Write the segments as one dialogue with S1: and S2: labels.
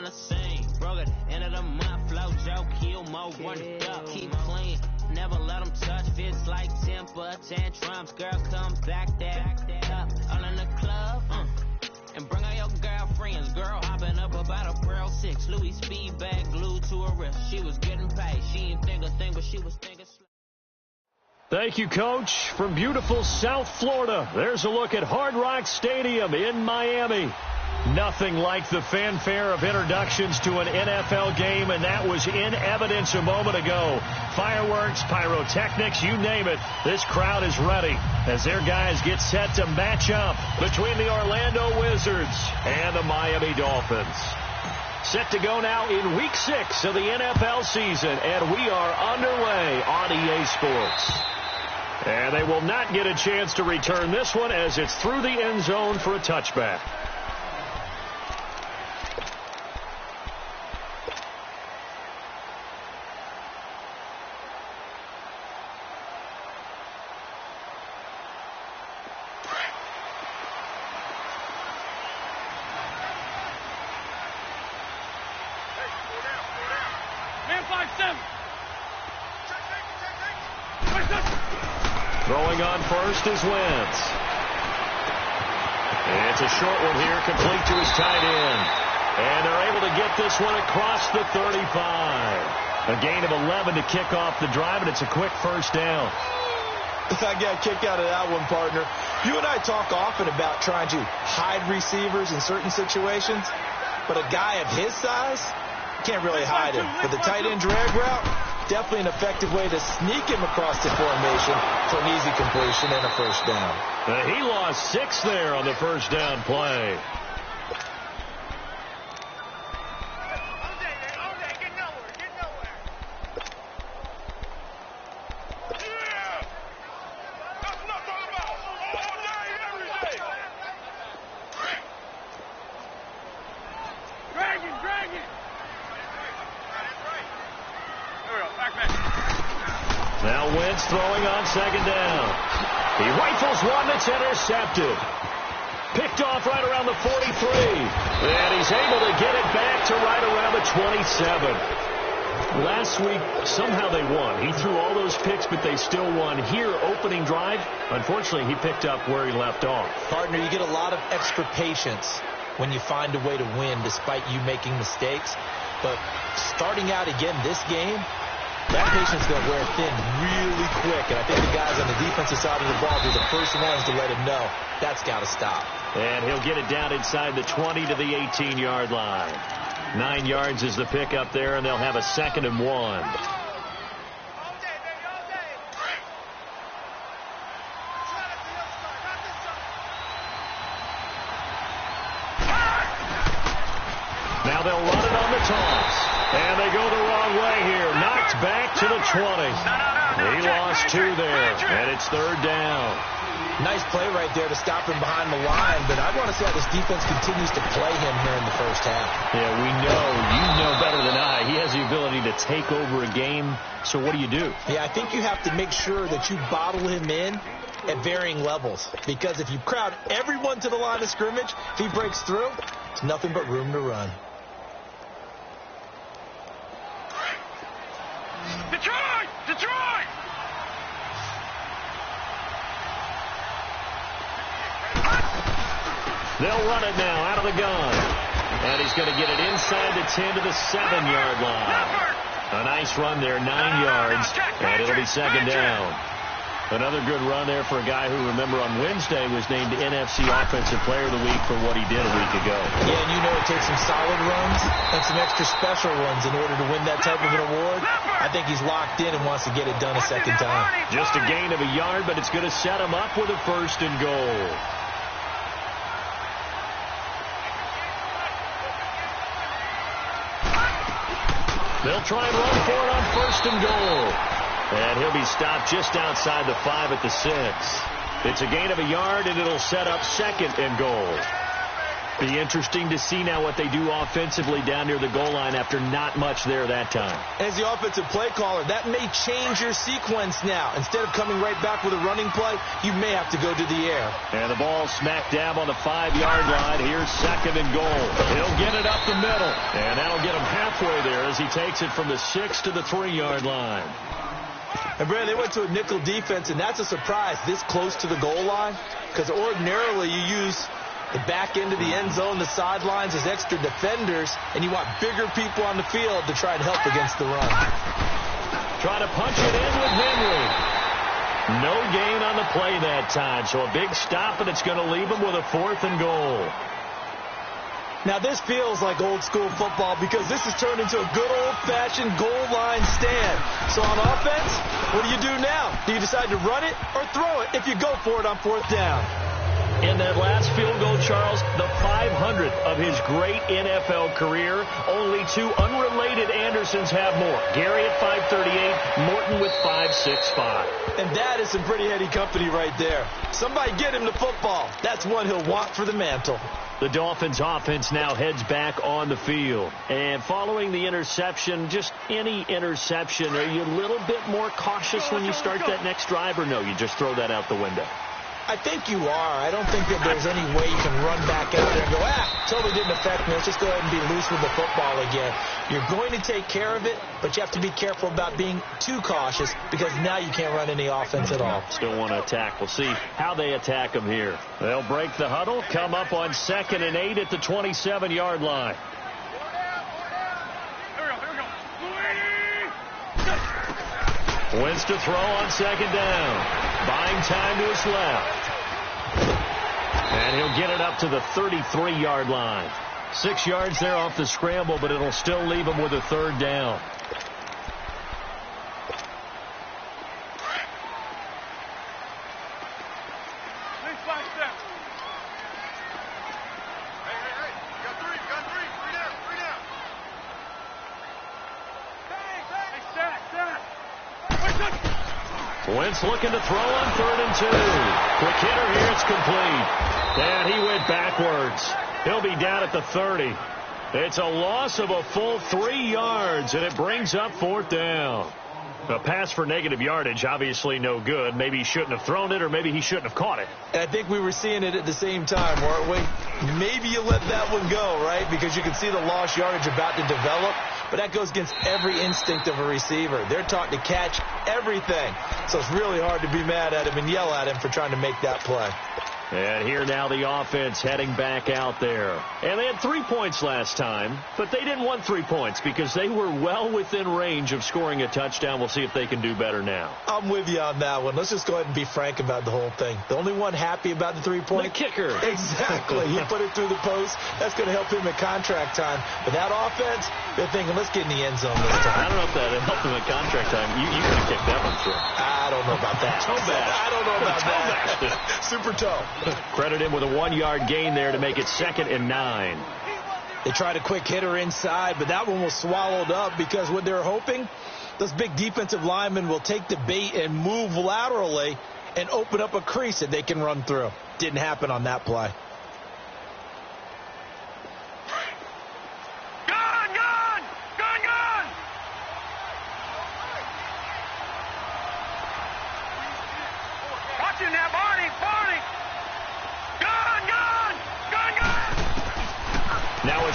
S1: the scene. Broke it, end of the month, flow, joke, kill, more, run it up, keep clean. Never let them touch, fits like temper, tantrums. Girl, come back that up, all in the club, and bring out your girlfriends. Girl hopping up about a Pearl 6, Louis speed bag glued to her wrist. She was getting paid, she ain't think a thing, but she was thinking.
S2: Thank you, Coach. From beautiful South Florida, there's a look at Hard Rock Stadium in Miami. Nothing like the fanfare of introductions to an NFL game, and that was in evidence a moment ago. Fireworks, pyrotechnics, you name it. This crowd is ready as their guys get set to match up between the Orlando Wizards and the Miami Dolphins. Set to go now in Week 6 of the NFL season, and we are underway on EA Sports. And they will not get a chance to return this one as it's through the end zone for a touchback. Throwing on first is Wentz. It's a short one here, complete to his tight end. And they're able to get this one across the 35. A gain of 11 to kick off the drive, and it's a quick first down.
S3: I got a kick out of that one, partner. You and I talk often about trying to hide receivers in certain situations, but a guy of his size can't really hide him. But the tight end drag route, definitely an effective way to sneak him across the formation for an easy completion and a first down.
S2: He lost 6 there on the first down play. Now Wentz throwing on second down. He rifles one that's intercepted. Picked off right around the 43. And he's able to get it back to right around the 27. Last week, somehow they won. He threw all those picks, but they still won. Here, opening drive, unfortunately, he picked up where he left off.
S3: Partner, you get a lot of extra patience when you find a way to win despite you making mistakes. But starting out again this game, that patience is going to wear thin really quick. And I think the guys on the defensive side of the ball will be the first ones to let him know that's got to stop.
S2: And he'll get it down inside the 20 to the 18-yard line. 9 yards is the pickup there, and they'll have a 2nd and 1. Now they'll run it on the toss. And they go the wrong way here. Knocked back to the 20. He lost 2 there, and it's 3rd down.
S3: Nice play right there to stop him behind the line, but I want to see how this defense continues to play him here in the first half.
S2: Yeah, we know. You know better than I. He has the ability to take over a game, so what do you do?
S3: Yeah, I think you have to make sure that you bottle him in at varying levels, because if you crowd everyone to the line of scrimmage, if he breaks through, it's nothing but room to run.
S4: Detroit! Detroit!
S2: They'll run it now out of the gun. And he's going to get it inside the 10 to the 7-yard line. A nice run there, 9 yards, and it'll be 2nd down. Another good run there for a guy who, remember, on Wednesday was named NFC Offensive Player of the Week for what he did a week ago.
S3: Yeah, and you know it takes some solid runs and some extra special runs in order to win that type of an award. I think he's locked in and wants to get it done a second time.
S2: Just a gain of a yard, but it's going to set him up with a 1st and goal. They'll try and run for it on 1st and goal. And he'll be stopped just outside the 5 at the 6. It's a gain of a yard, and it'll set up 2nd and goal. Be interesting to see now what they do offensively down near the goal line after not much there that time.
S3: As the offensive play caller, that may change your sequence now. Instead of coming right back with a running play, you may have to go to the air.
S2: And the ball smack dab on the 5-yard line. Here's 2nd and goal. He'll get it up the middle. And that'll get him halfway there as he takes it from the 6 to the 3-yard line.
S3: And, Brad, they went to a nickel defense, and that's a surprise this close to the goal line, because ordinarily you use the back end of the end zone, the sidelines as extra defenders, and you want bigger people on the field to try and help against the run.
S2: Try to punch it in with Henry. No gain on the play that time, so a big stop, and it's going to leave him with a 4th and goal.
S3: Now, this feels like old-school football because this has turned into a good old-fashioned goal line stand. So on offense, what do you do now? Do you decide to run it or throw it if you go for it on 4th down?
S2: In that last field goal, Charles, the 500th of his great NFL career, only 2 unrelated Andersons have more. Gary at 538, Morton with 565.
S3: And that is some pretty heady company right there. Somebody get him the football. That's one he'll want for the mantle.
S2: The Dolphins offense now heads back on the field. And following the interception, just any interception, are you a little bit more cautious when you start that next drive, or no, you just throw that out the window?
S3: I think you are. I don't think that there's any way you can run back out there and go, totally didn't affect me. Let's just go ahead and be loose with the football again. You're going to take care of it, but you have to be careful about being too cautious because now you can't run any offense at all.
S2: Still want to attack. We'll see how they attack them here. They'll break the huddle, come up on 2nd and 8 at the 27-yard line. Wins to throw on 2nd down. Buying time to his left. And he'll get it up to the 33-yard line. 6 yards there off the scramble, but it'll still leave him with a 3rd down. Wentz looking to throw on 3rd and 2. Quick hitter here, it's complete. And he went backwards. He'll be down at the 30. It's a loss of a full 3 yards, and it brings up 4th down. A pass for negative yardage, obviously no good. Maybe he shouldn't have thrown it, or maybe he shouldn't have caught it.
S3: I think we were seeing it at the same time, weren't we? Maybe you let that one go, right? Because you can see the lost yardage about to develop. But that goes against every instinct of a receiver. They're taught to catch everything. So it's really hard to be mad at him and yell at him for trying to make that play.
S2: And here now the offense heading back out there. And they had 3 points last time, but they didn't want 3 points because they were well within range of scoring a touchdown. We'll see if they can do better now.
S3: I'm with you on that one. Let's just go ahead and be frank about the whole thing. The only one happy about the 3-point?
S2: The kicker.
S3: Exactly. He put it through the post. That's going to help him at contract time. But that offense, they're thinking, let's get in the end zone this time.
S2: I don't know if that helped him at contract time. You could have kicked that one through.
S3: I don't know about that.
S2: Toe bash.
S3: I don't know about that. Super toe.
S2: Credit him with a 1-yard gain there to make it 2nd and 9.
S3: They tried a quick hitter inside, but that one was swallowed up because what they're hoping, those big defensive linemen will take the bait and move laterally and open up a crease that they can run through. Didn't happen on that play.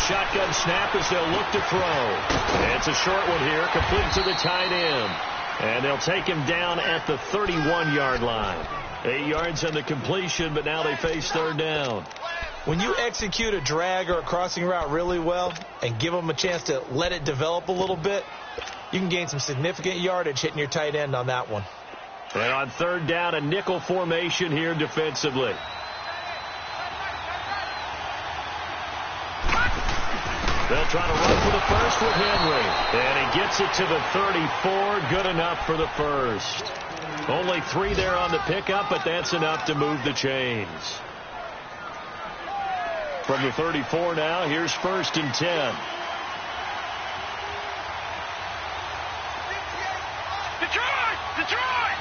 S2: Shotgun snap as they'll look to throw. It's a short one here, complete to the tight end. And they'll take him down at the 31-yard line. 8 yards on the completion, but now they face 3rd down.
S3: When you execute a drag or a crossing route really well and give them a chance to let it develop a little bit, you can gain some significant yardage hitting your tight end on that one.
S2: And on 3rd down, a nickel formation here defensively. They'll try to run for the first with Henry. And he gets it to the 34. Good enough for the first. Only 3 there on the pickup, but that's enough to move the chains. From the 34 now, here's 1st and 10.
S4: Detroit! Detroit!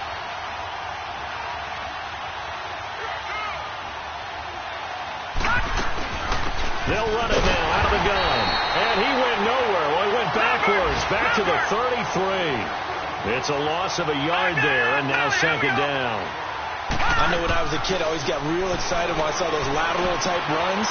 S2: back to the 33. It's a loss of a yard there, and now second down.
S3: I know when I was a kid, I always got real excited when I saw those lateral type runs.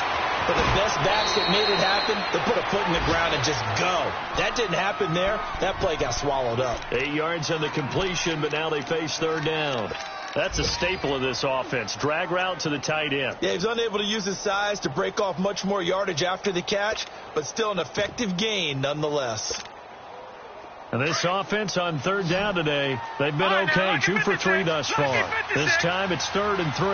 S3: But the best backs that made it happen, they put a foot in the ground and just go. That didn't happen there. That play got swallowed up.
S2: 8 yards on the completion, but now they face third down. That's a staple of this offense. Drag route to the tight end.
S3: Yeah, he's unable to use his size to break off much more yardage after the catch, but still an effective gain nonetheless.
S2: And this offense on third down today, they've been okay. 2 for 3 thus far. This time it's 3rd and 3.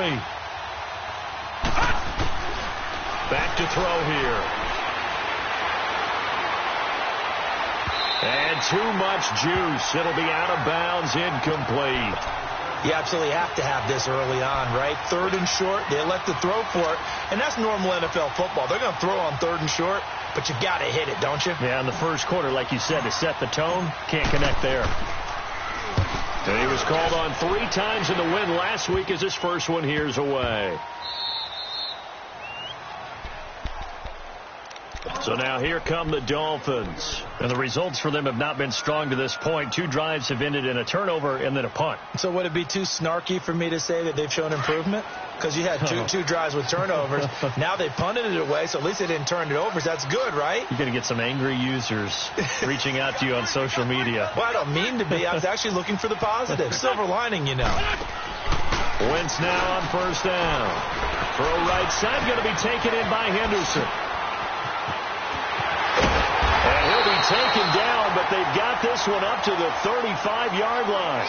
S2: Back to throw here. And too much juice. It'll be out of bounds, incomplete.
S3: You absolutely have to have this early on, right? 3rd and short, they elect to throw for it, and that's normal NFL football. They're going to throw on 3rd and short, but you got to hit it, don't you?
S2: Yeah, in the first quarter, like you said, to set the tone, can't connect there. And he was called on 3 times in the win last week as his first one here's away. So now here come the Dolphins. And the results for them have not been strong to this point. 2 drives have ended in a turnover and then a punt.
S3: So would it be too snarky for me to say that they've shown improvement? Because you had two drives with turnovers. Now they punted it away, so at least they didn't turn it over. So that's good, right?
S2: You're going to get some angry users reaching out to you on social media.
S3: Well, I don't mean to be. I was actually looking for the positive. Silver lining, you know.
S2: Wentz now on first down. Throw right side, going to be taken in by Henderson. And he'll be taken down, but they've got this one up to the 35-yard line.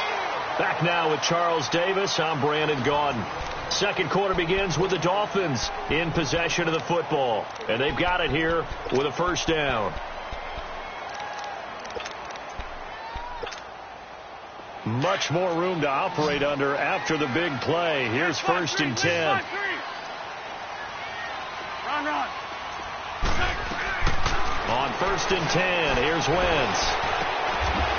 S2: Back now with Charles Davis. I'm Brandon Gaudin. Second quarter begins with the Dolphins in possession of the football. And they've got it here with a first down. Much more room to operate under after the big play. Here's 1st and 10.
S4: Run.
S2: On 1st and 10, here's Wentz.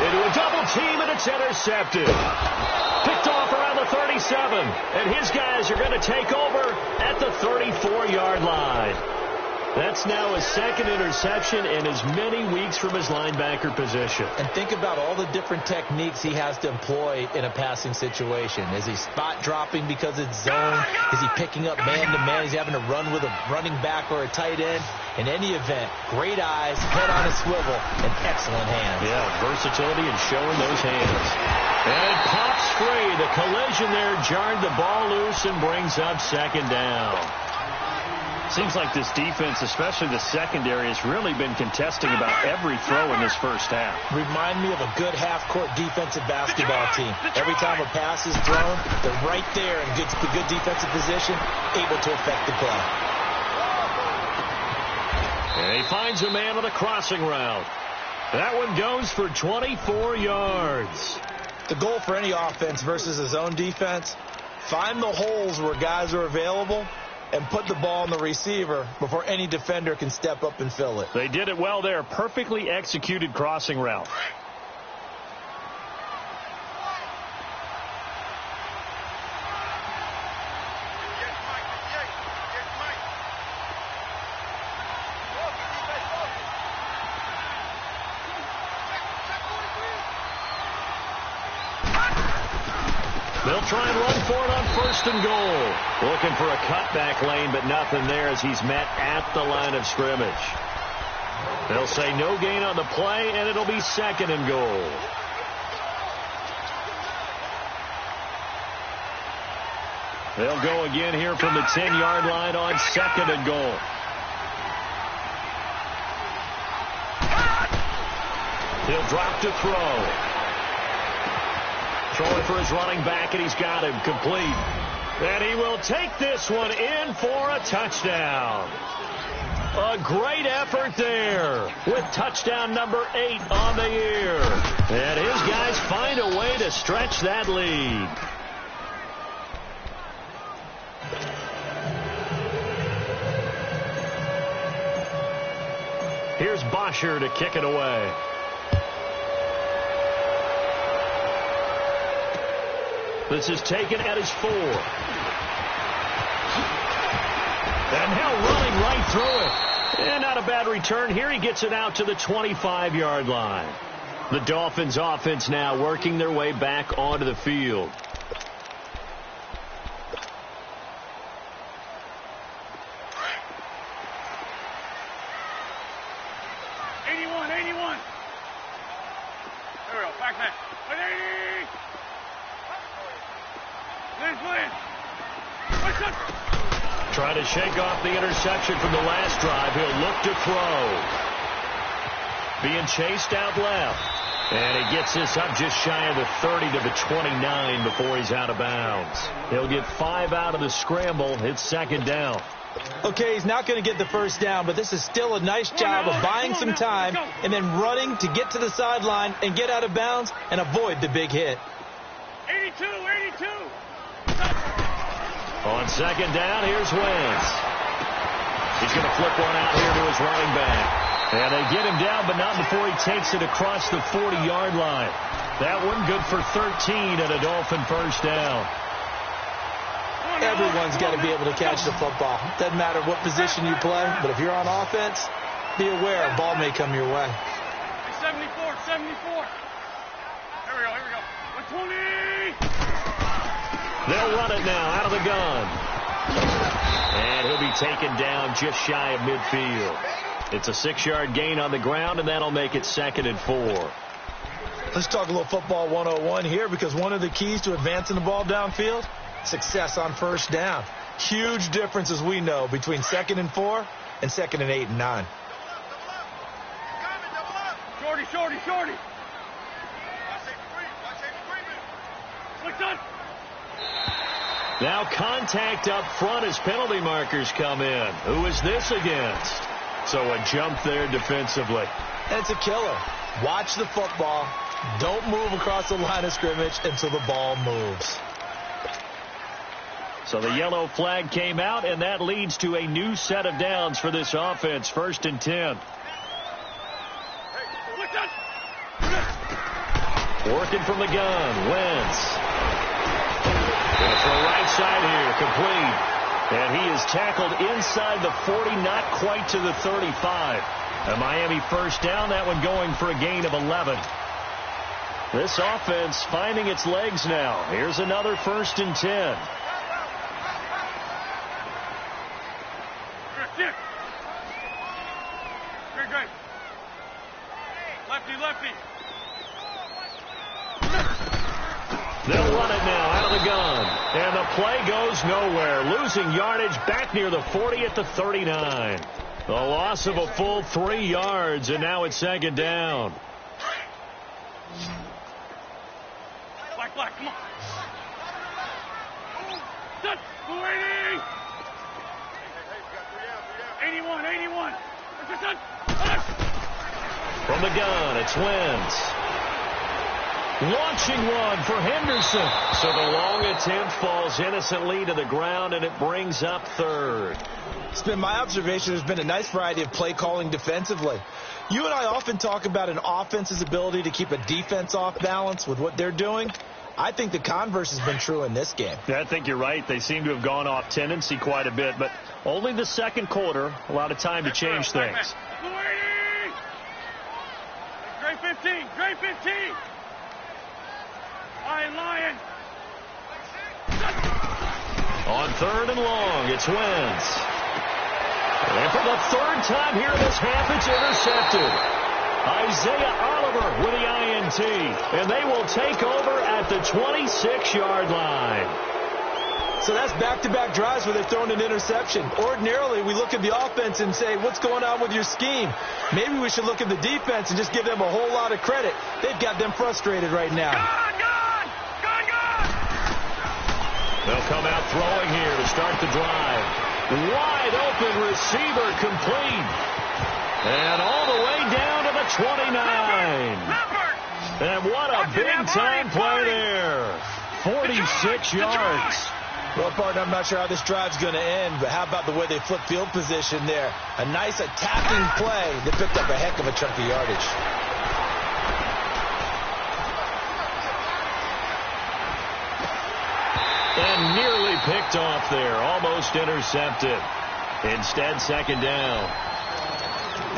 S2: Into a double team, and it's intercepted. Picked off around the 37, and his guys are going to take over at the 34-yard line. That's now his 2nd interception in as many weeks from his linebacker position.
S3: And think about all the different techniques he has to employ in a passing situation. Is he spot dropping because it's zone? Is he picking up man-to-man? Is he having to run with a running back or a tight end? In any event, great eyes, head on a swivel, and excellent hands.
S2: Yeah, versatility and showing those hands. And it pops free. The collision there jarred the ball loose and brings up second down. Seems like this defense, especially the secondary, has really been contesting about every throw in this first half.
S3: Remind me of a good half-court defensive basketball team. Every time a pass is thrown, they're right there in good defensive position, able to affect the play.
S2: And he finds a man on a crossing route. That one goes for 24 yards.
S3: The goal for any offense versus a zone defense, find the holes where guys are available and put the ball on the receiver before any defender can step up and fill it.
S2: They did it well there. Perfectly executed crossing route. They'll try and run for it on 1st and goal. Looking for a cutback lane, but nothing there as he's met at the line of scrimmage. They'll say no gain on the play, and it'll be 2nd and goal. They'll go again here from the 10-yard line on 2nd and goal. He'll drop to throw. Throwing for his running back, and he's got him complete. And he will take this one in for a touchdown. A great effort there with touchdown number 8 on the year. And his guys find a way to stretch that lead. Here's Bosher to kick it away. This is taken at his 4. And now running right through it. And not a bad return here. He gets it out to the 25-yard line. The Dolphins offense now working their way back onto the field. Trying to shake off the interception from the last drive. He'll look to throw. Being chased out left. And he gets this up just shy of the 30 to the 29 before he's out of bounds. He'll get 5 out of the scramble. It's second down.
S3: Okay, he's not going to get the first down, but this is still a nice job of buying some time and then running to get to the sideline and get out of bounds and avoid the big hit.
S4: 82.
S2: On second down, here's Wentz. He's going to flip one out here to his running back. And they get him down, but not before he takes it across the 40-yard line. That one good for 13 and a Dolphin first down.
S3: Everyone's got to be able to catch the football. Doesn't matter what position you play, but if you're on offense, be aware a ball may come your way.
S4: 74. Here we go. 120.
S2: They'll run it now out of the gun. And he'll be taken down just shy of midfield. It's a 6-yard gain on the ground, and that'll make it 2nd and 4.
S3: Let's talk a little football 101 here, because one of the keys to advancing the ball downfield, success on first down. Huge difference, as we know, between 2nd and 4 and 2nd and 8 and 9.
S4: Shorty. What's up?
S2: Now contact up front as penalty markers come in. Who is this against? So a jump there defensively.
S3: And it's a killer. Watch the football. Don't move across the line of scrimmage until the ball moves.
S2: So the yellow flag came out, and that leads to a new set of downs for this offense. 1st and 10. Working from the gun, Wentz. Going to throw right side here, complete. And he is tackled inside the 40, not quite to the 35. A Miami first down, that one going for a gain of 11. This offense finding its legs now. Here's another 1st and 10.
S4: Great. Lefty.
S2: They'll run it now out of the gun. And the play goes nowhere. Losing yardage back near the 40 at the 39. The loss of a full 3 yards, and now it's 2nd down.
S4: Black, come on. Done. 280. 81. What's done?
S2: From the gun, it's Wentz. Launching one for Henderson. So the long attempt falls innocently to the ground, and it brings up 3rd.
S3: It's been my observation there's been a nice variety of play calling defensively. You and I often talk about an offense's ability to keep a defense off balance with what they're doing. I think the converse has been true in this game.
S2: Yeah, I think you're right. They seem to have gone off tendency quite a bit, but only the 2nd quarter, a lot of time to change things.
S4: Great 15. Lion.
S2: On 3rd and long, it's Wentz. And for the 3rd time here in this half, it's intercepted. Isaiah Oliver with the INT. And they will take over at the 26-yard line.
S3: So that's back-to-back drives where they're throwing an interception. Ordinarily, we look at the offense and say, what's going on with your scheme? Maybe we should look at the defense and just give them a whole lot of credit. They've got them frustrated right now.
S4: Gone!
S2: They'll come out throwing here to start the drive. Wide open receiver complete. And all the way down to the 29. And what a big-time play there. 46 yards.
S3: Well, partner, I'm not sure how this drive's going to end, but how about the way they flip field position there? A nice attacking play that picked up a heck of a chunk of yardage.
S2: And nearly picked off there. Almost intercepted. Instead, 2nd down.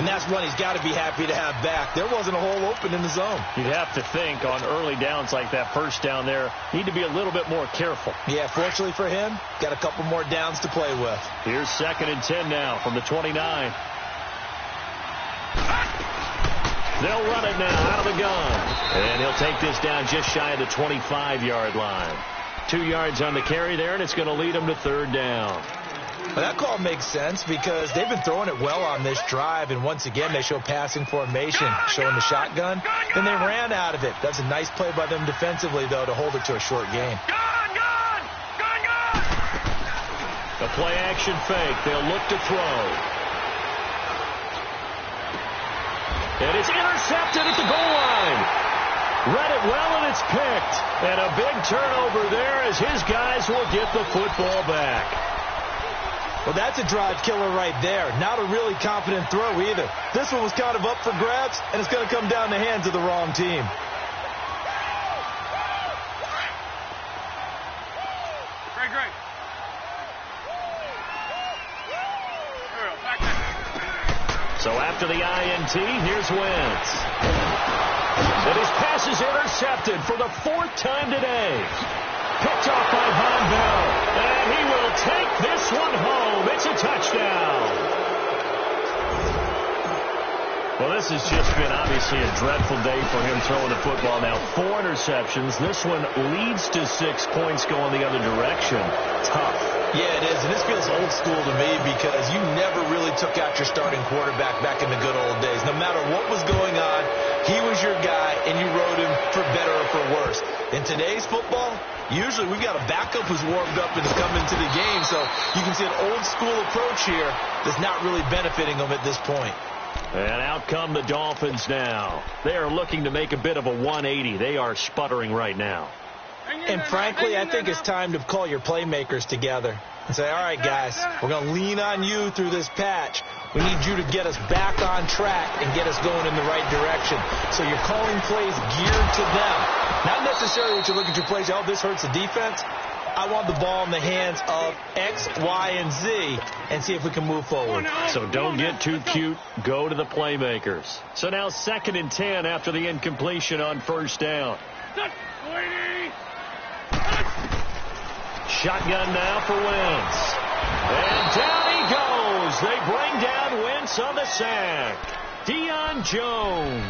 S3: And that's one he's got to be happy to have back. There wasn't a hole open in the zone.
S2: You'd have to think on early downs like that first down there, need to be a little bit more careful.
S3: Yeah, fortunately for him, got a couple more downs to play with.
S2: Here's 2nd and 10 now from the 29. They'll run it now out of the gun. And he'll take this down just shy of the 25-yard line. 2 yards on the carry there, and it's going to lead him to 3rd down.
S3: Well, that call makes sense because they've been throwing it well on this drive, and once again they show passing formation, showing the shotgun. Then they ran out of it. That's a nice play by them defensively, though, to hold it to a short game.
S2: A play-action fake. They'll look to throw. And it's intercepted at the goal line. Read it well, and it's picked. And a big turnover there as his guys will get the football back.
S3: Well, that's a drive killer right there. Not a really confident throw either. This one was kind of up for grabs, and it's going to come down the hands of the wrong team.
S4: Great.
S2: So after the INT, here's Wentz. And his pass is intercepted for the 4th time today. Picked off by Von Bell. And he will take this one home. It's a touchdown. Well, this has just been obviously a dreadful day for him throwing the football. Now 4 interceptions. This one leads to 6 points going the other direction. Tough.
S3: Yeah, it is. And this feels old school to me because you never really took out your starting quarterback back in the good old days. No matter what was going on, he was your guy, and you rode him for better or for worse. In today's football, usually we've got a backup who's warmed up and is coming to the game. So you can see an old school approach here that's not really benefiting them at this point.
S2: And out come the Dolphins now. They are looking to make a bit of a 180. They are sputtering right now.
S3: And frankly, I think it's time to call your playmakers together and say, all right, guys, we're going to lean on you through this patch. We need you to get us back on track and get us going in the right direction. So you're calling plays geared to them. Not necessarily what you look at your plays, oh, this hurts the defense. I want the ball in the hands of X, Y, and Z and see if we can move forward.
S2: So don't get too cute. Go to the playmakers. So now 2nd and 10 after the incompletion on 1st down. Shotgun now for Wentz. And down he goes. They bring down Wentz on the sack. Deion Jones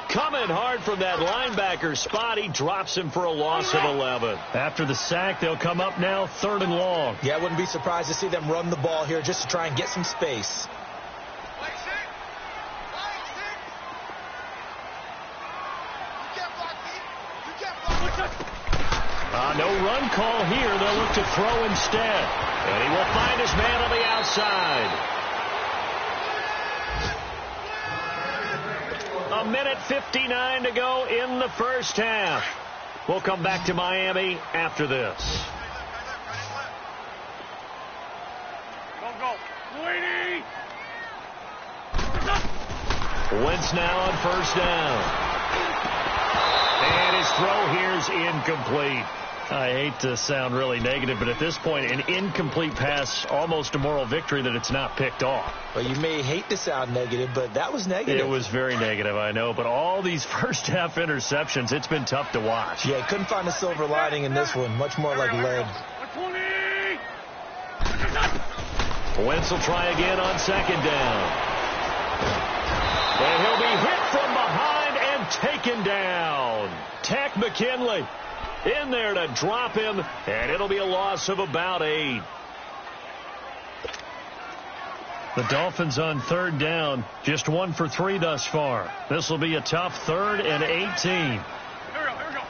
S2: coming hard from that linebacker spot. He drops him for a loss of 11. After the sack, they'll come up now 3rd and long.
S3: Yeah, I wouldn't be surprised to see them run the ball here just to try and get some space.
S2: No run call here. They'll look to throw instead. And he will find his man on the outside. A minute 59 to go in the first half. We'll come back to Miami after this.
S4: Go.
S2: Wentz now on 1st down. And his throw here's incomplete. I hate to sound really negative, but at this point, an incomplete pass, almost a moral victory that it's not picked off.
S3: Well, you may hate to sound negative, but that was negative.
S2: It was very negative, I know. But all these first-half interceptions, it's been tough to watch.
S3: Yeah, couldn't find a silver lining in this one. Much more like lead.
S2: Wentz will try again on 2nd down. And he'll be hit from behind and taken down. Tack McKinley in there to drop him, and it'll be a loss of about 8. The Dolphins on 3rd down, just 1 for 3 thus far. This will be a tough 3rd and 18.
S4: Here we go.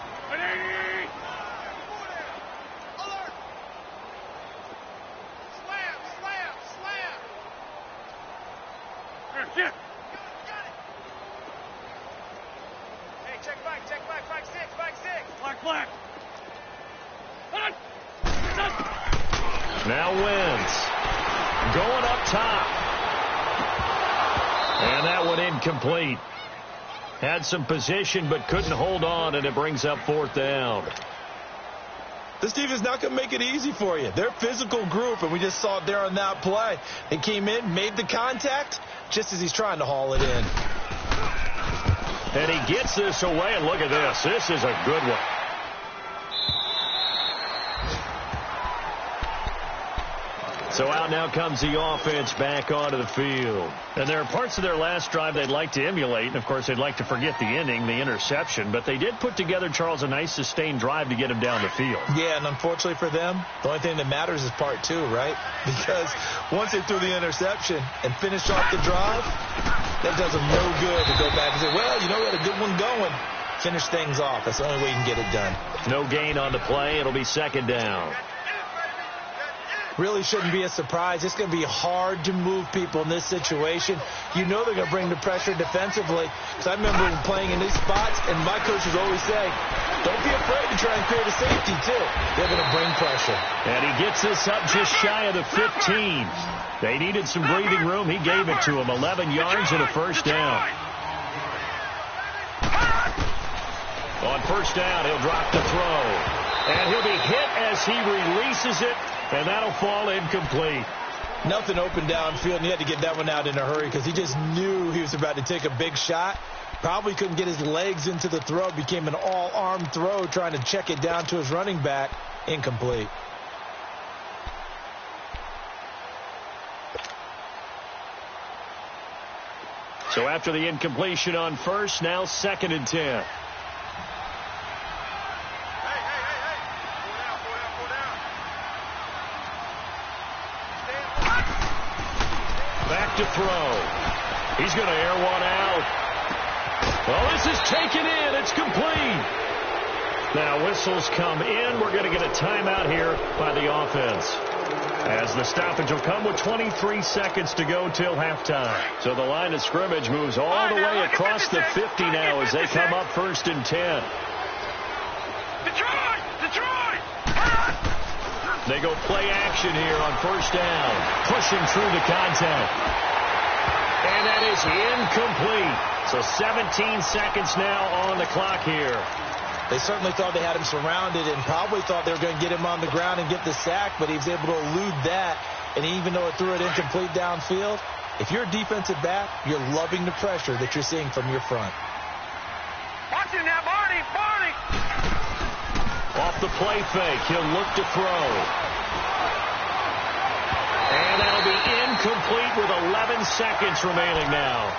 S4: Slam. Hey, check back, 6. Black.
S2: Now Wentz going up top. And that one incomplete. Had some position but couldn't hold on, and it brings up 4th down.
S3: This defense is not going to make it easy for you. They're a physical group, and we just saw it there on that play. They came in, made the contact, just as he's trying to haul it in.
S2: And he gets this away, and look at this. This is a good one. So out now comes the offense back onto the field. And there are parts of their last drive they'd like to emulate. And, of course, they'd like to forget the inning, the interception. But they did put together, Charles, a nice sustained drive to get him down the field.
S3: Yeah, and unfortunately for them, the only thing that matters is part two, right? Because once they threw the interception and finished off the drive, that does them no good to go back and say, well, you know, we had a good one going. Finish things off. That's the only way you can get it done.
S2: No gain on the play. It'll be second down.
S3: Really shouldn't be a surprise. It's going to be hard to move people in this situation. You know they're going to bring the pressure defensively. Because I remember playing in these spots, and my coaches always say, don't be afraid to try and create a safety, too. They're going to bring pressure.
S2: And he gets this up just shy of the 15. They needed some breathing room. He gave it to him. 11 yards and a first down. On first down, he'll drop the throw. And he'll be hit as he releases it. And that'll fall incomplete.
S3: Nothing open downfield, and he had to get that one out in a hurry because he just knew he was about to take a big shot. Probably couldn't get his legs into the throw. Became an all-arm throw trying to check it down to his running back. Incomplete.
S2: So after the incompletion on first, now 2nd and 10. To throw. He's going to air one out. Well, this is taken in. It's complete. Now whistles come in. We're going to get a timeout here by the offense. As the stoppage will come with 23 seconds to go till halftime. So the line of scrimmage moves all the way across the 50 now as they come up 1st and 10.
S4: Detroit!
S2: They go play action here on first down. Pushing through the contact. And that is incomplete. So 17 seconds now on the clock here.
S3: They certainly thought they had him surrounded and probably thought they were going to get him on the ground and get the sack, but he was able to elude that. And even though it threw it incomplete downfield, if you're a defensive back, you're loving the pressure that you're seeing from your front.
S4: Watch him now, Barney!
S2: Off the play fake, he'll look to throw. And that'll be incomplete with 11 seconds remaining now.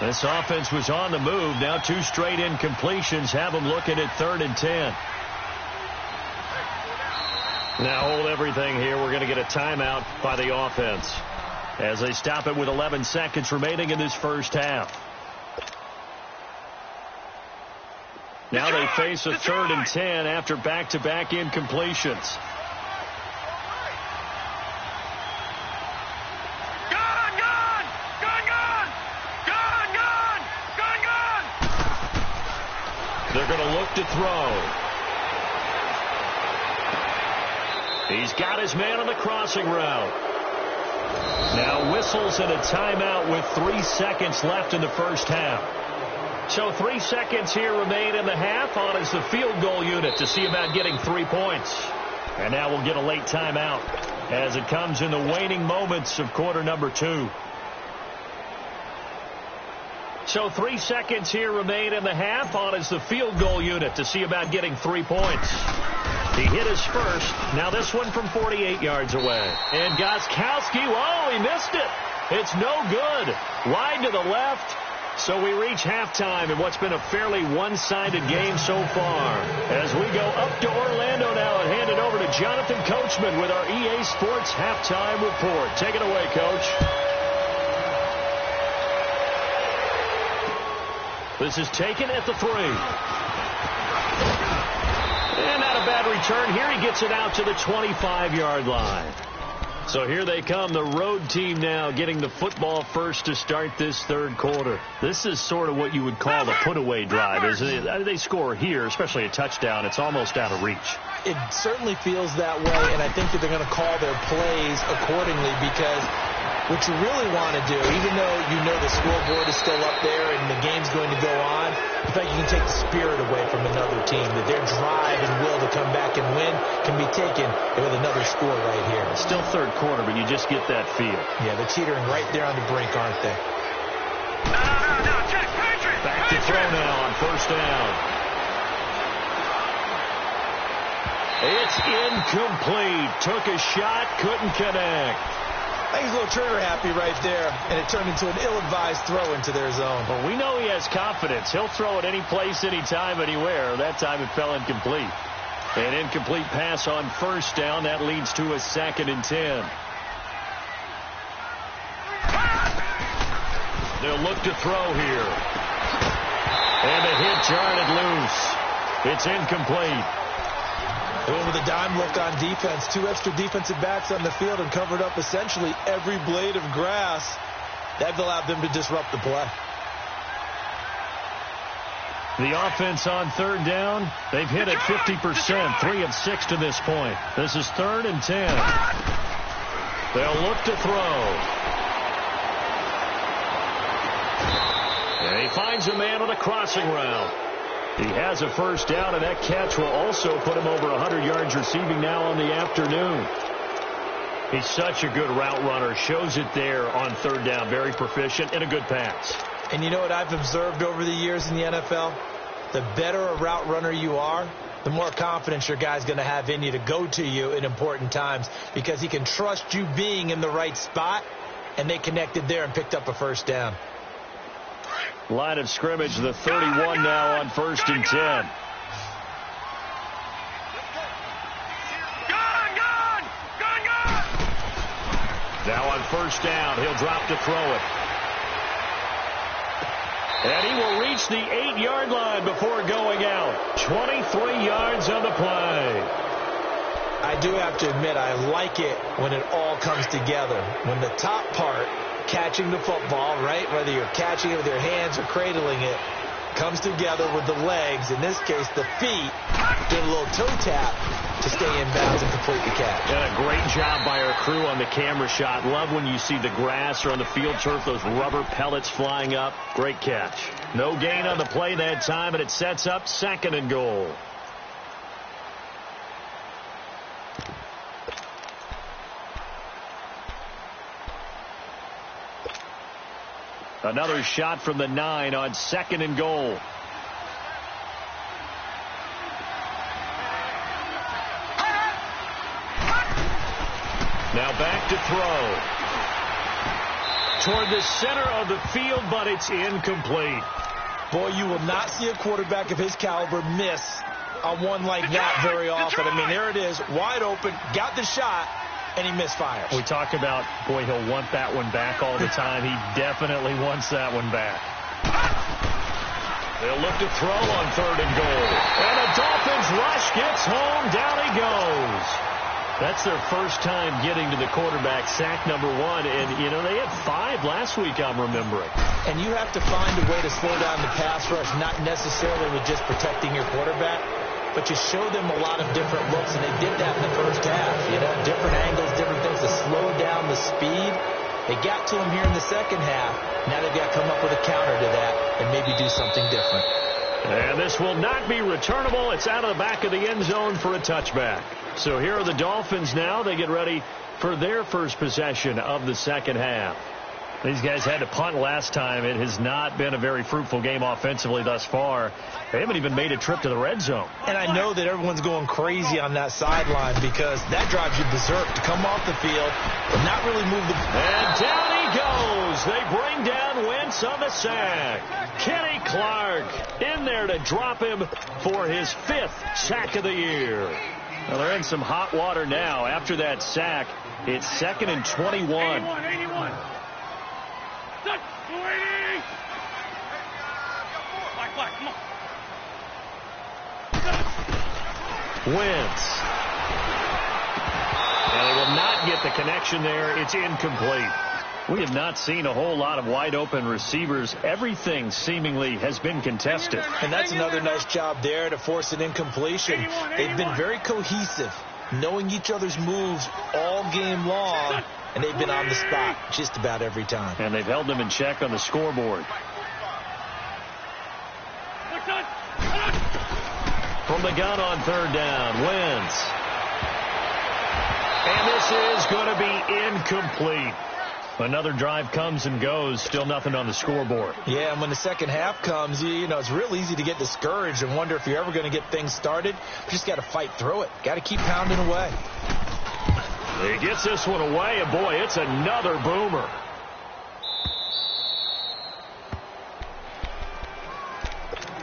S2: This offense was on the move. Now 2 straight incompletions have them looking at 3rd and 10. Now hold everything here. We're going to get a timeout by the offense as they stop it with 11 seconds remaining in this first half. Now they face a 3rd and 10 after back-to-back incompletions. They're going to look to throw. He's got his man on the crossing route. Now whistles and a timeout with 3 seconds left in the first half. So 3 seconds here remain in the half. On is the field goal unit to see about getting 3 points. And now we'll get a late timeout as it comes in the waning moments of quarter number 2. So 3 seconds here remain in the half. On is the field goal unit to see about getting 3 points. He hit his first. Now this one from 48 yards away. And Gostkowski, oh, he missed it. It's no good. Wide to the left. So we reach halftime in what's been a fairly one-sided game so far. As we go up to Orlando now and hand it over to Jonathan Coachman with our EA Sports Halftime Report. Take it away, Coach. This is taken at the 3. And not a bad return here. He gets it out to the 25-yard line. So here they come, the road team now getting the football first to start this third quarter. This is sort of what you would call the put-away drive, isn't it? They score here, especially a touchdown. It's almost out of reach.
S3: It certainly feels that way, and I think that they're going to call their plays accordingly because What you really want to do, even though you know the scoreboard is still up there and the game's going to go on, the fact you can take the spirit away from another team, that their drive and will to come back and win can be taken with another score right here.
S2: Still third quarter, but you just get that feel.
S3: Yeah, they're teetering right there on the brink, aren't they?
S4: No, check, Patriot!
S2: Back to throw now on first down. It's incomplete. Took a shot, couldn't connect.
S3: I think he's a little trigger happy right there, and it turned into an ill-advised throw into their zone.
S2: Well, we know he has confidence. He'll throw it any place, anytime, anywhere. That time it fell incomplete. An incomplete pass on first down. That leads to a 2nd and 10. They'll look to throw here. And the hit jarred it loose. It's incomplete.
S3: They went with a dime look on defense. 2 extra defensive backs on the field and covered up essentially every blade of grass. That allowed them to disrupt the play.
S2: The offense on third down, they've hit it 50%, 3 of 6 to this point. This is 3rd and 10. They'll look to throw. And he finds a man on a crossing route. He has a first down, and that catch will also put him over 100 yards receiving now on the afternoon. He's such a good route runner. Shows it there on third down. Very proficient and a good pass.
S3: And you know what I've observed over the years in the NFL? The better a route runner you are, the more confidence your guy's going to have in you to go to you in important times, because he can trust you being in the right spot, and they connected there and picked up a first down.
S2: Line of scrimmage, the 31 now on 1st and 10. Now on first down, he'll drop to throw it. And he will reach the 8-yard line before going out. 23 yards on the play.
S3: I do have to admit, I like it when it all comes together. When the top part, catching the football, right, whether you're catching it with your hands or cradling it, comes together with the legs, in this case the feet, do a little toe tap to stay in bounds and complete the catch.
S2: And a great job by our crew on the camera shot. Love when you see the grass or on the field turf, those rubber pellets flying up. Great catch. No gain on the play that time, and it sets up 2nd and goal. Another shot from the 9 on 2nd and goal. Now back to throw. Toward the center of the field, but it's incomplete.
S3: Boy, you will not see a quarterback of his caliber miss on one like that very often. I mean, there it is, wide open, got the shot, and he misfires.
S2: We talk about, boy, he'll want that one back all the time. He definitely wants that one back. They'll look to throw on 3rd and goal. And the Dolphins rush, gets home, down he goes. That's their first time getting to the quarterback, sack number 1. And, you know, they had 5 last week, I'm remembering.
S3: And you have to find a way to slow down the pass rush, not necessarily with just protecting your quarterback, but you show them a lot of different looks, and they did that in the first half. You know, different angles, different things to slow down the speed. They got to him here in the second half. Now they've got to come up with a counter to that and maybe do something different.
S2: And this will not be returnable. It's out of the back of the end zone for a touchback. So here are the Dolphins now. They get ready for their first possession of the second half. These guys had to punt last time. It has not been a very fruitful game offensively thus far. They haven't even made a trip to the red zone.
S3: And I know that everyone's going crazy on that sideline because that drives you berserk to come off the field and not really move the...
S2: And down he goes. They bring down Wentz on the sack. Kenny Clark in there to drop him for his 5th sack of the year. Well, they're in some hot water now. After that sack, it's 2nd and 21.
S4: 81. Black, come on.
S2: Wentz. And they will not get the connection there. It's incomplete. We have not seen a whole lot of wide open receivers. Everything seemingly has been contested.
S3: And that's another nice job there to force an incompletion. They've been very cohesive knowing each other's moves all game long, and they've been on the spot just about every time.
S2: And they've held them in check on the scoreboard. From the gun on third down, Wentz. And this is going to be incomplete. Another drive comes and goes, still nothing on the scoreboard.
S3: Yeah, and when the second half comes, you know, it's real easy to get discouraged and wonder if you're ever going to get things started. You just got to fight through it. Got to keep pounding away.
S2: He gets this one away, and boy, it's another boomer.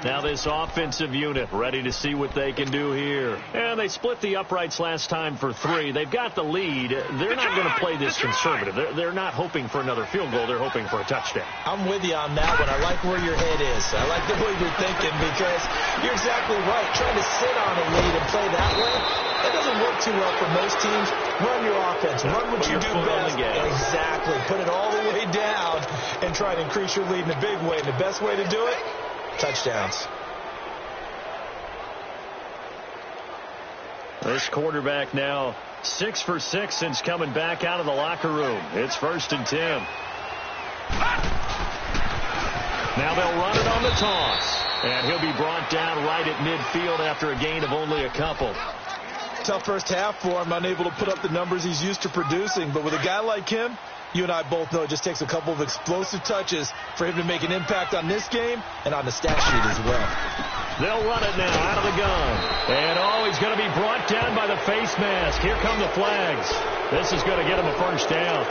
S2: Now this offensive unit ready to see what they can do here. And they split the uprights last time for 3. They've got the lead. They're not going to play this conservative. They're not hoping for another field goal. They're hoping for a touchdown.
S3: I'm with you on that one. I like where your head is. I like the way you're thinking because you're exactly right. Trying to sit on a lead and play that way, that doesn't work too well for most teams. Run your offense. Run what you do best. Exactly. Put it all the way down and try to increase your lead in a big way. And the best way to do it, touchdowns.
S2: This quarterback now 6 for 6 since coming back out of the locker room. It's 1st and 10. Now they'll run it on the toss. And he'll be brought down right at midfield after a gain of only a couple.
S3: Tough first half for him, unable to put up the numbers he's used to producing. But with a guy like him, you and I both know it just takes a couple of explosive touches for him to make an impact on this game and on the stat sheet as well.
S2: They'll run it now out of the gun. And, he's going to be brought down by the face mask. Here come the flags. This is going to get him a first down.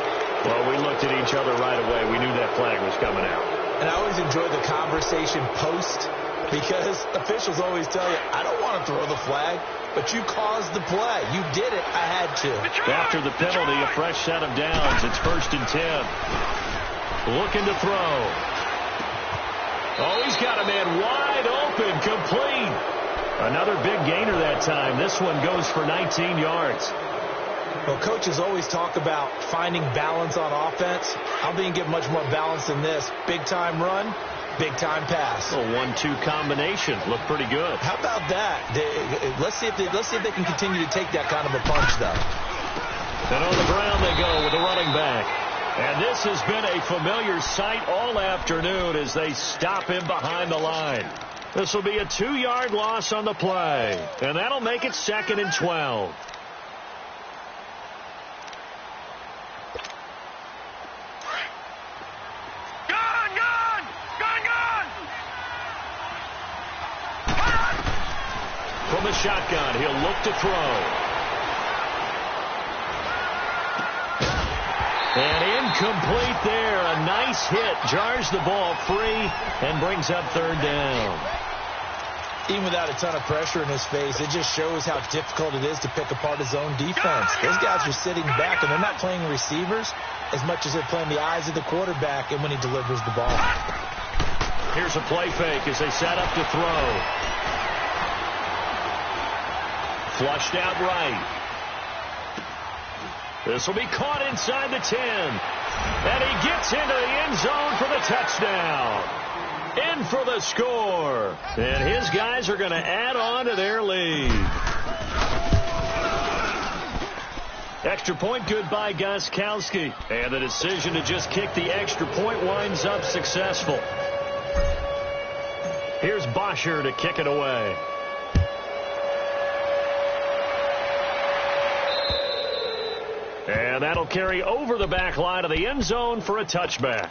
S2: Well, we looked at each other right away. We knew that flag was coming out.
S3: And I always enjoy the conversation post because officials always tell you, I don't want to throw the flag, but you caused the play. You did it. I had to.
S2: After the penalty, a fresh set of downs. It's 1st and 10. Looking to throw. He's got a man wide open, complete. Another big gainer that time. This one goes for 19 yards.
S3: Well, coaches always talk about finding balance on offense. I'm being given much more balance than this. Big-time run, big-time pass.
S2: A 1-2 combination. Looked pretty good.
S3: How about that? Let's see if they can continue to take that kind of a punch, though.
S2: And on the ground they go with the running back. And this has been a familiar sight all afternoon as they stop him behind the line. This will be a 2-yard loss on the play. And that'll make it 2nd and 12. From the shotgun, he'll look to throw. And incomplete there. A nice hit. Jars the ball free and brings up 3rd down.
S3: Even without a ton of pressure in his face, it just shows how difficult it is to pick apart his own defense. Those guys are sitting back, and they're not playing receivers as much as they're playing the eyes of the quarterback and when he delivers the ball.
S2: Here's a play fake as they set up to throw. Flushed out right. This will be caught inside the 10. And he gets into the end zone for the touchdown. In for the score. And his guys are going to add on to their lead. Extra point good by Gostkowski. And the decision to just kick the extra point winds up successful. Here's Bosher to kick it away. And that'll carry over the back line of the end zone for a touchback.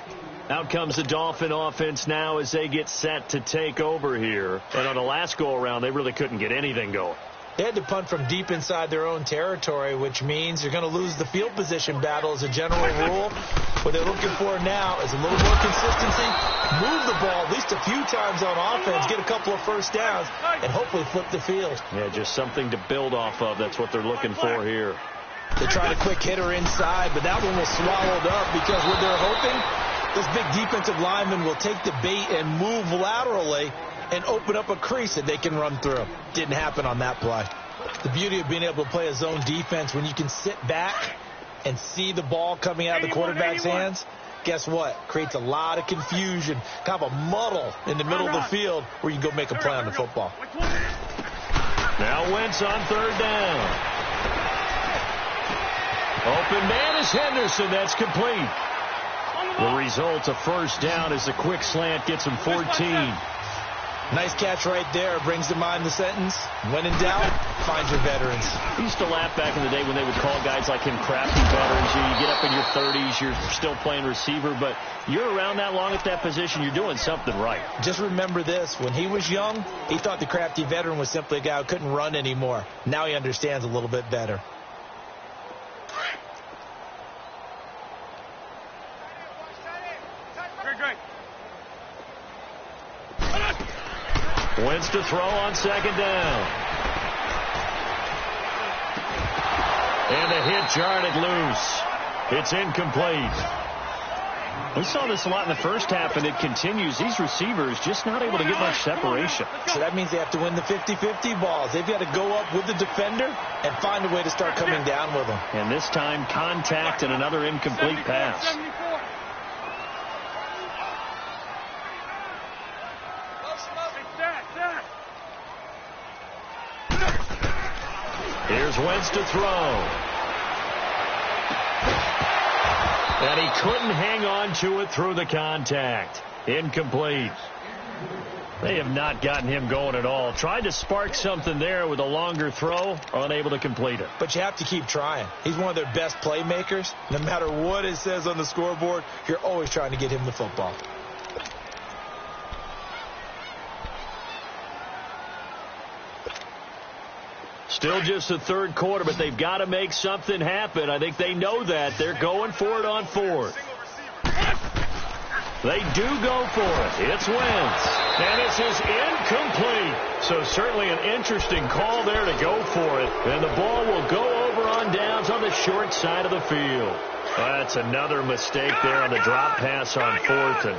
S2: Out comes the Dolphin offense now as they get set to take over here. And on the last go-around, they really couldn't get anything going.
S3: They had to punt from deep inside their own territory, which means you're going to lose the field position battle as a general rule. What they're looking for now is a little more consistency, move the ball at least a few times on offense, get a couple of first downs, and hopefully flip the field.
S2: Yeah, just something to build off of. That's what they're looking for here.
S3: They tried a quick hitter inside, but that one was swallowed up because what they're hoping, this big defensive lineman will take the bait and move laterally and open up a crease that they can run through. Didn't happen on that play. The beauty of being able to play a zone defense when you can sit back and see the ball coming out of the quarterback's hands, guess what? Creates a lot of confusion, kind of a muddle in the middle of the field where you can go make a play on the football.
S2: Now Wentz on 3rd down. Open man is Henderson. That's complete. The result, a first down as the quick slant gets him 14.
S3: Nice catch right there. Brings to mind the sentence, when in doubt, find your veterans.
S2: I used to laugh back in the day when they would call guys like him crafty veterans. You get up in your 30s, you're still playing receiver, but you're around that long at that position, you're doing something right.
S3: Just remember this. When he was young, he thought the crafty veteran was simply a guy who couldn't run anymore. Now he understands a little bit better.
S2: Wentz to throw on second down. And the hit jarred it loose. It's incomplete. We saw this a lot in the first half, and it continues. These receivers just not able to get much separation.
S3: So that means they have to win the 50-50 balls. They've got to go up with the defender and find a way to start coming down with them.
S2: And this time, contact and another incomplete pass. Here's Wentz to throw. And he couldn't hang on to it through the contact. Incomplete. They have not gotten him going at all. Tried to spark something there with a longer throw, unable to complete it.
S3: But you have to keep trying. He's one of their best playmakers. No matter what it says on the scoreboard, you're always trying to get him the football.
S2: Still just the third quarter, but they've got to make something happen. I think they know that. They're going for it on fourth. They do go for it. It's Wentz. And this is incomplete. So certainly an interesting call there to go for it. And the ball will go over on downs on the short side of the field. That's another mistake there on the drop pass on fourth. And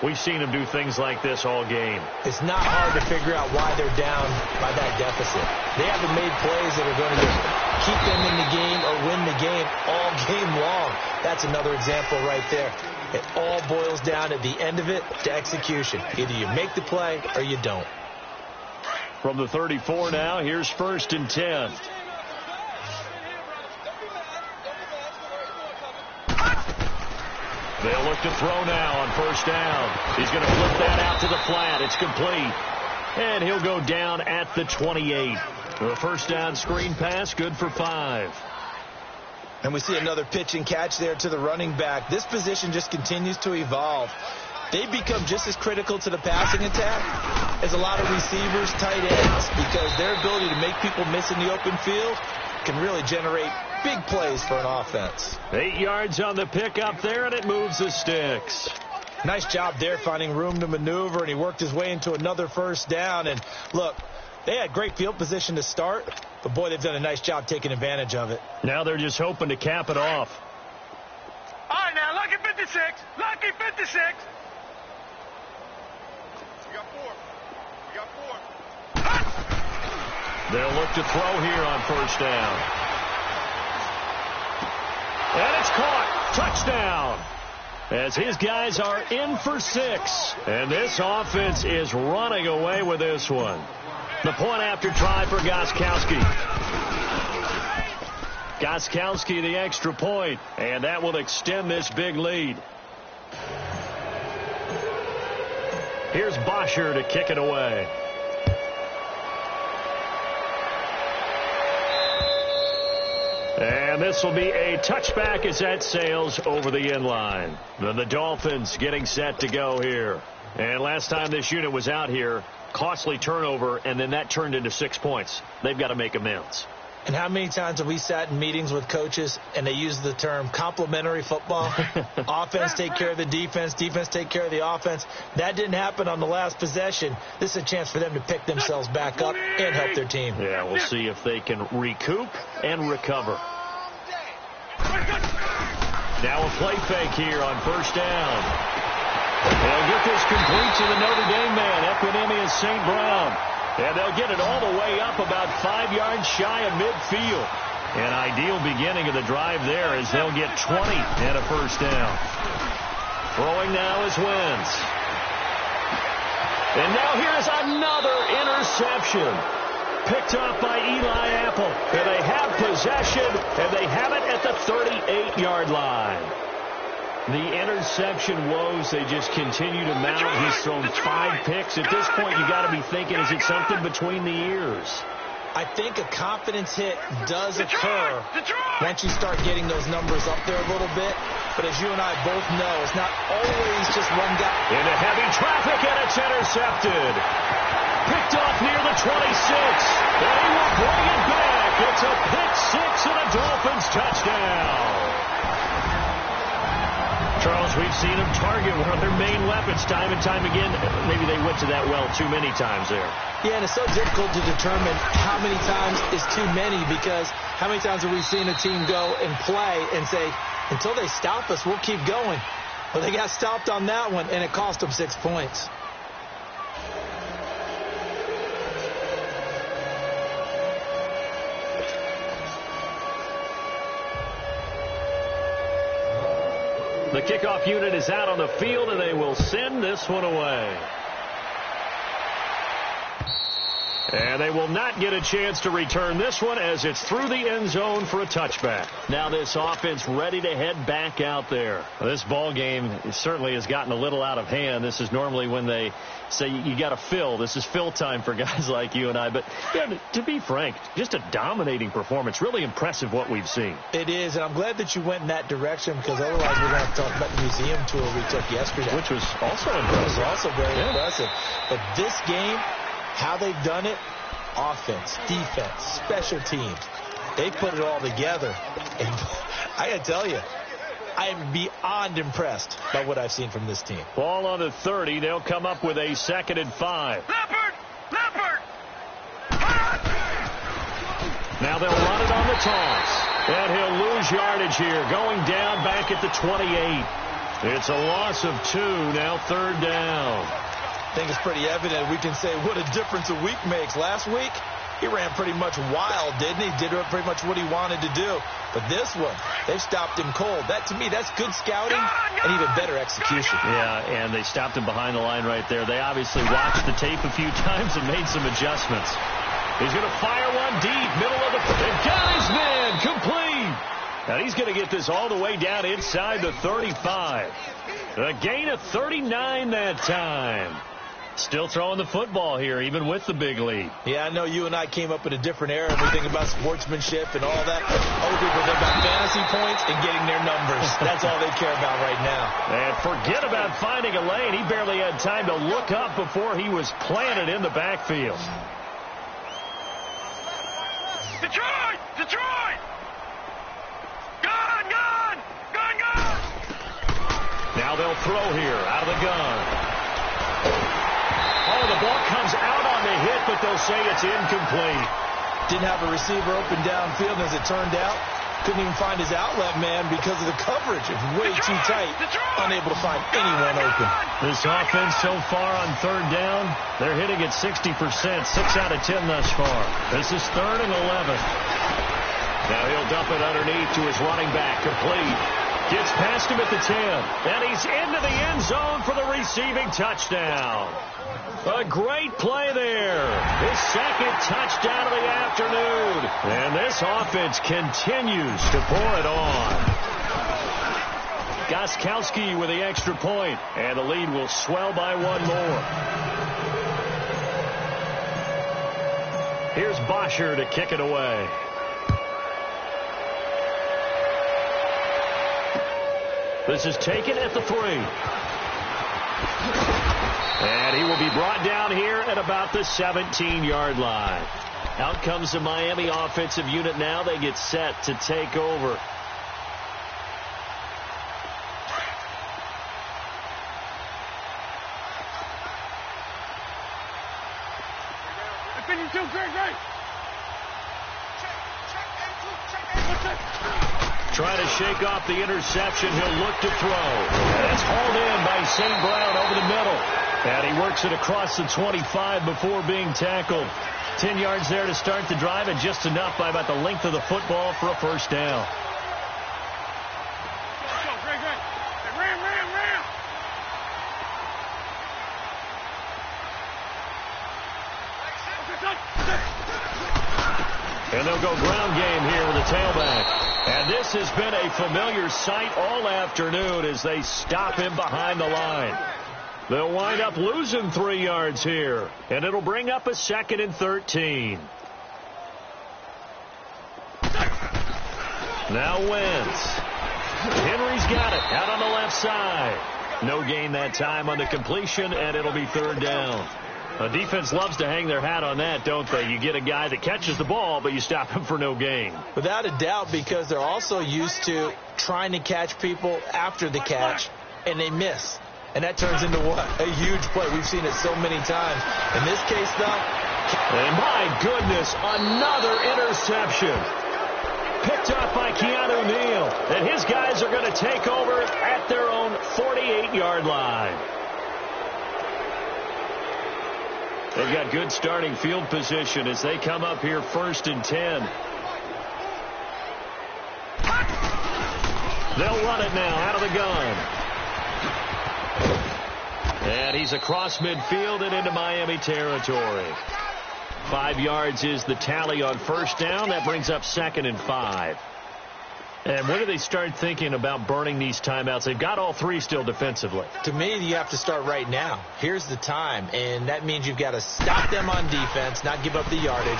S2: we've seen them do things like this all game.
S3: It's not hard to figure out why they're down by that deficit. They haven't made plays that are going to keep them in the game or win the game all game long. That's another example right there. It all boils down at the end of it to execution. Either you make the play or you don't.
S2: From the 34 now, here's 1st and 10. They'll look to throw now on first down. He's going to flip that out to the flat. It's complete. And he'll go down at the 28. The first down screen pass, good for 5.
S3: And we see another pitch and catch there to the running back. This position just continues to evolve. They become just as critical to the passing attack as a lot of receivers, tight ends, because their ability to make people miss in the open field can really generate big plays for an offense.
S2: 8 yards on the pickup there, and it moves the sticks.
S3: Nice job there finding room to maneuver, and he worked his way into another first down. And look, they had great field position to start, but boy, they've done a nice job taking advantage of it.
S2: Now they're just hoping to cap it off.
S4: All right, now, lucky 56. Lucky 56. We got 4. We got 4.
S2: They'll look to throw here on first down. And it's caught. Touchdown. As his guys are in for 6. And this offense is running away with this one. The point after try for Gostkowski. Gostkowski the extra point. And that will extend this big lead. Here's Bosher to kick it away. And this will be a touchback as that sails over the end line. The Dolphins getting set to go here. And last time this unit was out here, costly turnover, and then that turned into 6 points. They've got to make amends.
S3: And how many times have we sat in meetings with coaches and they use the term complementary football? Offense take care of the defense, defense take care of the offense. That didn't happen on the last possession. This is a chance for them to pick themselves back up and help their team.
S2: Yeah, we'll see if they can recoup and recover. Now a play fake here on first down. They'll get this complete to the Notre Dame man, Equinemius St. Brown. And they'll get it all the way up about 5 yards shy of midfield. An ideal beginning of the drive there as they'll get 20 and a first down. Throwing now is Wentz. And now here's another interception. Picked off by Eli Apple. And they have possession, and they have it at the 38-yard line. The interception woes, they just continue to mount. He's thrown 5 picks. At this point, you got to be thinking, is it something between the ears?
S3: I think a confidence hit does occur once you start getting those numbers up there a little bit. But as you and I both know, it's not always just one guy.
S2: Into heavy traffic, and it's intercepted. Picked off near the 26. And he will bring it back. It's a pick 6 and a Dolphins touchdown. Charles, we've seen them target one of their main weapons time and time again. Maybe they went to that well too many times there.
S3: Yeah, and it's so difficult to determine how many times is too many, because how many times have we seen a team go and play and say, until they stop us, we'll keep going. Well, they got stopped on that one, and it cost them 6 points.
S2: The kickoff unit is out on the field, and they will send this one away. And they will not get a chance to return this one, as it's through the end zone for a touchback. Now this offense ready to head back out there. This ball game certainly has gotten a little out of hand. This is normally when they say you got to fill. This is fill time for guys like you and I. But yeah, to be frank, just a dominating performance. Really impressive what we've seen.
S3: It is, and I'm glad that you went in that direction, because otherwise we're going to have to talk about the museum tour we took yesterday.
S2: Which was also impressive.
S3: It was also very impressive. But this game, how they've done it, offense, defense, special teams, they put it all together. And I got to tell you, I am beyond impressed by what I've seen from this team.
S2: Ball on the 30. They'll come up with a 2nd and 5.
S4: Leopard!
S2: Now they'll run it on the toss. And he'll lose yardage here, going down back at the 28. It's a loss of 2, now 3rd down.
S3: I think it's pretty evident. We can say what a difference a week makes. Last week, he ran pretty much wild, didn't he? Did pretty much what he wanted to do. But this one, they've stopped him cold. That, to me, that's good scouting and even better execution.
S2: Yeah, and they stopped him behind the line right there. They obviously watched the tape a few times and made some adjustments. He's going to fire one deep, middle of the... And got his man, complete! Now he's going to get this all the way down inside the 35. A gain of 39 that time. Still throwing the football here, even with the big lead.
S3: Yeah, I know you and I came up in a different era. We think about sportsmanship and all that. Other people think about fantasy points and getting their numbers. That's all they care about right now.
S2: And forget about finding a lane. He barely had time to look up before he was planted in the backfield.
S4: Detroit! Detroit! Gun!
S2: Now they'll throw here out of the gun. Oh, the ball comes out on the hit, but they'll say it's incomplete.
S3: Didn't have a receiver open downfield, and as it turned out, couldn't even find his outlet man because of the coverage. It's way too tight, unable to find anyone open.
S2: This offense so far on 3rd down, they're hitting at 60%, 6 out of 10 thus far. This is 3rd and 11. Now he'll dump it underneath to his running back, complete. Gets past him at the 10, and he's into the end zone for the receiving touchdown. A great play there. His 2nd touchdown of the afternoon. And this offense continues to pour it on. Gostkowski with the extra point, and the lead will swell by 1 more. Here's Bosher to kick it away. This is taken at the 3. And he will be brought down here at about the 17-yard line. Out comes the Miami offensive unit now. They get set to take over. Trying to shake off the interception. He'll look to throw. And it's hauled in by St. Brown over the middle. And he works it across the 25 before being tackled. 10 yards there to start the drive, and just enough by about the length of the football for a 1st down. And they'll go ground game here with the tailback. And this has been a familiar sight all afternoon as they stop him behind the line. They'll wind up losing 3 yards here. And it'll bring up a 2nd and 13. Now Wentz. Henry's got it out on the left side. No gain that time on the completion, and it'll be 3rd down. A defense loves to hang their hat on that, don't they? You get a guy that catches the ball, but you stop him for no gain.
S3: Without a doubt, because they're also used to trying to catch people after the catch, and they miss. And that turns into what? A huge play. We've seen it so many times. In this case, though.
S2: And my goodness, another interception. Picked up by Keanu Neal. And his guys are going to take over at their own 48-yard line. They've got good starting field position as they come up here 1st and 10. They'll run it now out of the gun. And he's across midfield and into Miami territory. 5 yards is the tally on 1st down. That brings up 2nd and 5. And when do they start thinking about burning these timeouts? They've got all 3 still defensively.
S3: To me, you have to start right now. Here's the time, and that means you've got to stop them on defense, not give up the yardage,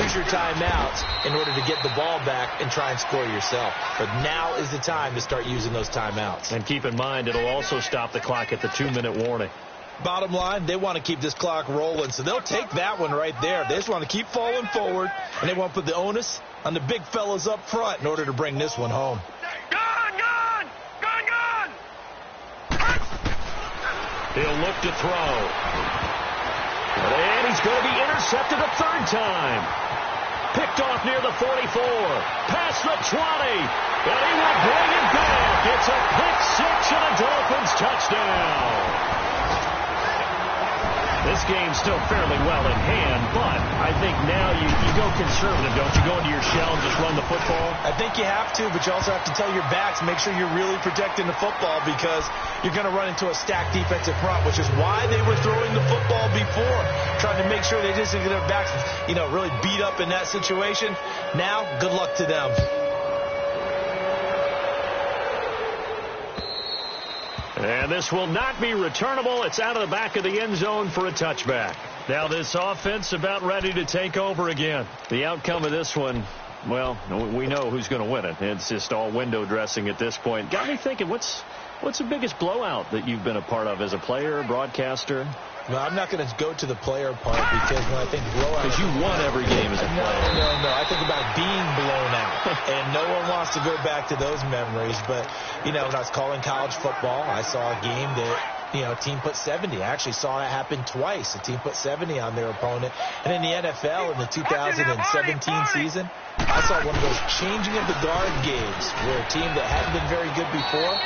S3: use your timeouts in order to get the ball back and try and score yourself. But now is the time to start using those timeouts.
S2: And keep in mind, it'll also stop the clock at the 2-minute warning.
S3: Bottom line, they want to keep this clock rolling, so they'll take that one right there. They just want to keep falling forward, and they want to put the onus on the big fellas up front in order to bring this one home.
S4: Gone!
S2: He'll look to throw. And he's going to be intercepted a 3rd time. Picked off near the 44. Past the 20. And he will bring it back. It's a pick 6 and a Dolphins touchdown. This game's still fairly well in hand, but I think now you go conservative, don't you? Go into your shell and just run the football?
S3: I think you have to, but you also have to tell your backs, make sure you're really protecting the football because you're going to run into a stacked defensive front, which is why they were throwing the football before, trying to make sure they just get their backs, really beat up in that situation. Now, good luck to them.
S2: And this will not be returnable. It's out of the back of the end zone for a touchback. Now this offense about ready to take over again. The outcome of this one, well, we know who's going to win it. It's just all window dressing at this point. Got me thinking, what's the biggest blowout that you've been a part of as a player, broadcaster?
S3: Well, I'm not going to go to the player part because when I think blowout...
S2: Because you won every game as a player.
S3: No. I think about being blown out. And no one wants to go back to those memories. But, when I was calling college football, I saw a game that, a team put 70. I actually saw that happen twice. A team put 70 on their opponent. And in the NFL, in the 2017 season, I saw one of those changing of the guard games where a team that hadn't been very good before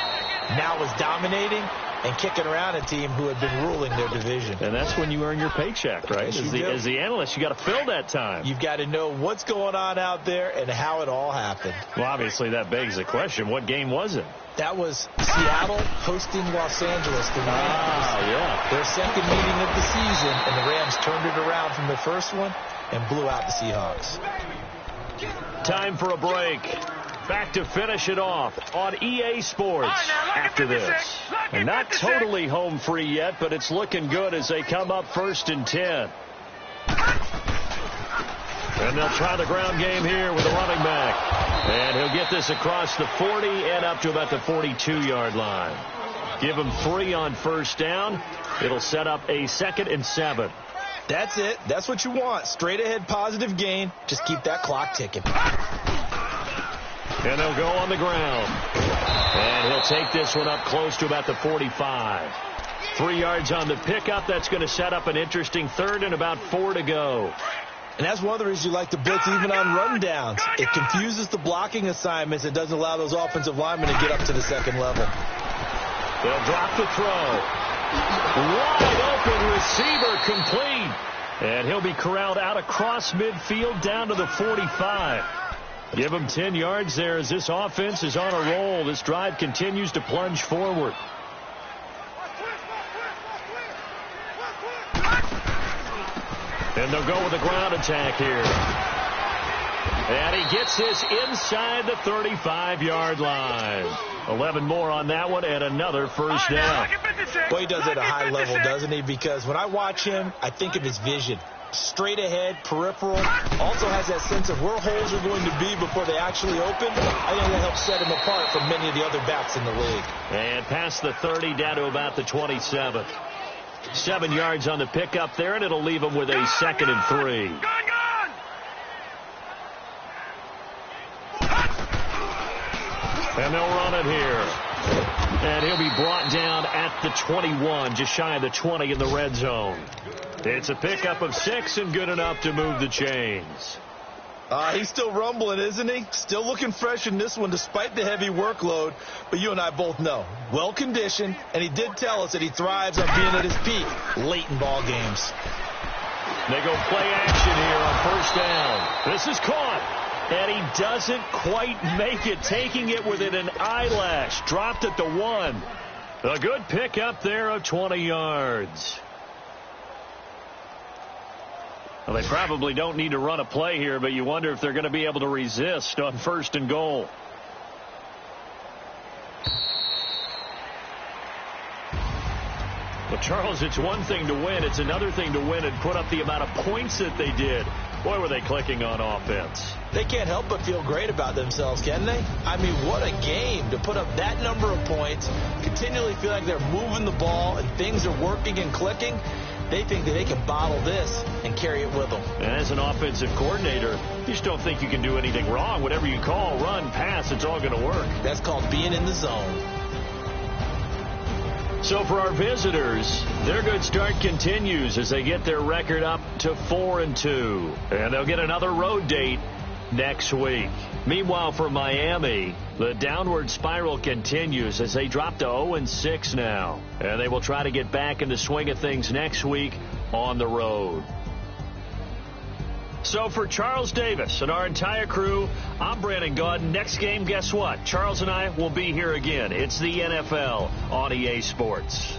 S3: now was dominating and kicking around a team who had been ruling their division.
S2: And that's when you earn your paycheck, right? As the analyst, you got to fill that time.
S3: You've got to know what's going on out there and how it all happened.
S2: Well, obviously that begs the question, what game was it?
S3: That was Seattle hosting Los Angeles. The Rams.
S2: Yeah.
S3: Their 2nd meeting of the season, and the Rams turned it around from the 1st one and blew out the Seahawks.
S2: Time for a break. Back to finish it off on EA Sports after this. And not totally home free yet, but it's looking good as they come up 1st and 10. And they'll try the ground game here with a running back. And he'll get this across the 40 and up to about the 42-yard line. Give him 3 on 1st down. It'll set up a 2nd and 7.
S3: That's it. That's what you want. Straight ahead positive gain. Just keep that clock ticking.
S2: And they'll go on the ground. And he'll take this one up close to about the 45. 3 yards on the pickup. That's going to set up an interesting 3rd and about 4 to go.
S3: And that's one of the reasons you like to blitz even on rundowns. It confuses the blocking assignments. It doesn't allow those offensive linemen to get up to the 2nd level.
S2: They'll drop the throw. Wide open receiver complete. And he'll be corralled out across midfield down to the 45. Give him 10 yards there as this offense is on a roll. This drive continues to plunge forward. And they'll go with a ground attack here. And he gets this inside the 35-yard line. 11 more on that one and another first down.
S3: Well, he does it at a high level, doesn't he? Because when I watch him, I think of his vision. Straight ahead, peripheral. Also has that sense of where holes are going to be before they actually open. I think that helps set him apart from many of the other backs in the league.
S2: And past the 30 down to about the 27. 7 yards on the pickup there, and it'll leave him with a 2nd and 3. And they'll run it here. And he'll be brought down at the 21, just shy of the 20 in the red zone. It's a pickup of 6 and good enough to move the chains.
S3: He's still rumbling, isn't he? Still looking fresh in this one despite the heavy workload. But you and I both know, well-conditioned, and he did tell us that he thrives on being at his peak late in ball games.
S2: They go play action here on first down. This is caught. And he doesn't quite make it, taking it within an eyelash. Dropped at the 1. A good pick up there of 20 yards. Well, they probably don't need to run a play here, but you wonder if they're going to be able to resist on 1st and goal. Well, Charles, it's one thing to win. It's another thing to win and put up the amount of points that they did. Boy, were they clicking on offense.
S3: They can't help but feel great about themselves, can they? I mean, what a game to put up that number of points, continually feel like they're moving the ball and things are working and clicking. They think that they can bottle this and carry it with them.
S2: As an offensive coordinator, you just don't think you can do anything wrong. Whatever you call, run, pass, it's all going to work.
S3: That's called being in the zone.
S2: So for our visitors, their good start continues as they get their record up to 4-2. And they'll get another road date next week. Meanwhile, for Miami, the downward spiral continues as they drop to 0-6 now. And they will try to get back in the swing of things next week on the road. So for Charles Davis and our entire crew, I'm Brandon Gaudin. Next game, guess what? Charles and I will be here again. It's the NFL on EA Sports.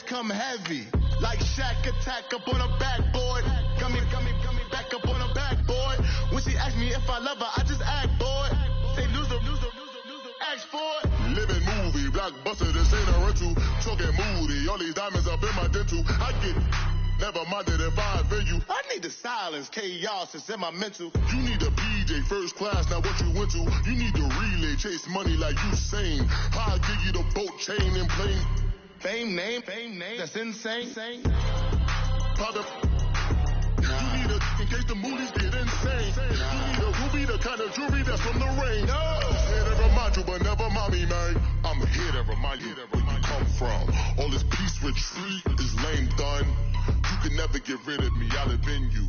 S5: Come heavy, like Shaq attack up on a backboard. Come back up on a backboard. When she asks me if I love her, I just act bored. Say loser, ask for it. Living movie, blockbuster, this ain't a rental. Talking moody, all these diamonds up in my dental. I get never minded if I offend you. I need the silence, chaos, it's in my mental. You need a PJ, first class, not what you went to. You need the relay, chase money like you sane. I'll give you the boat, chain, and plane. Fame name, that's insane. Pop the you need a in case the movies get insane. You need a ruby, the kind of jewelry that's from the rain. No, here to remind you, but never mind me, man. I'm here to remind you where you come from. All this peace retreat is lame done. You can never get rid of me. I'll have been you.